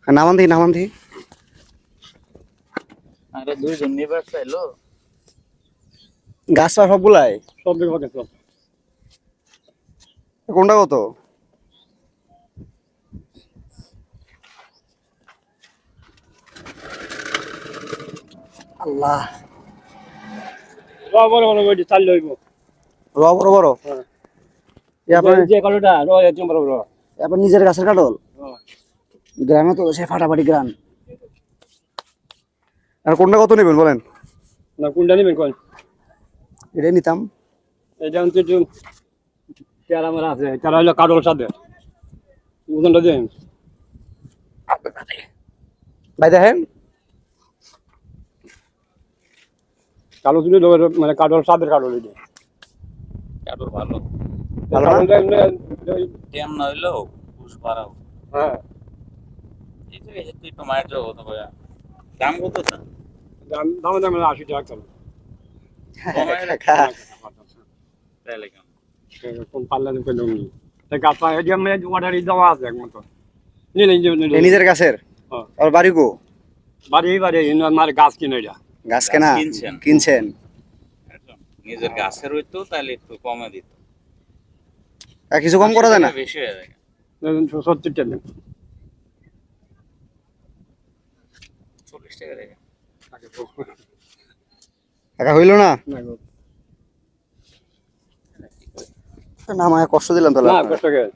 নামান দেখি। আরে দুইজন নিবার চাইলো গাছ পা সবগুলাই সব দিকে পাকে সব। কোনটা কত? আল্লাহ, বড় বড় ওই চাল লইব। বড় বড়। হ্যাঁ আপনার যে কালোটা একদম বড় বড়। আপনার নিজের গাছের কাটল? গ্রামে তো সে ফাটাফাটি গ্রাম। আর কোনটা কত নেবেন বলেন? না কোনটা নিবেন কোন? এটাই নিতাম। এটা হচ্ছে একটু তেরা মারা আছে, তেরা হলো কাঠল সাথে ওজনটা দেন। ভাই দেখেন, কালো তুলে মানে কাঠল সাথে কাঠল এটা। কাটুর ভালো ভালো না? কাঠলটা এমনি টেম না হইলেও পুষ বাড়াও হ্যাঁ এই যে তুই একটু মায়ের যাবো তো ভাইয়া দাম কত তা দামে দামে 80 টাকা কালো। তাইলে কেন কোন পাল্লা দিতে লোনি তা গাছ পায় যে আমি অর্ডার দেওয়া আছে একমত নিলেন যে এই নিজের গাছের। হ্যাঁ আর বাড়ি গো? বাড়ি আমার গাছ কিনে এটা। গাছ কেনা কিনছেন? কিনছেন? একদম নিজের গাছের হইতো তাহলে একটু কমে দিত আর কিছু কম করা যায় না? বেশি হয়ে যায় 70 টাকা দেন। 40 টাকা রেখে টাকা হইল না? না, আমায় কষ্ট দিলাম তাহলে না আপনার। কষ্ট করে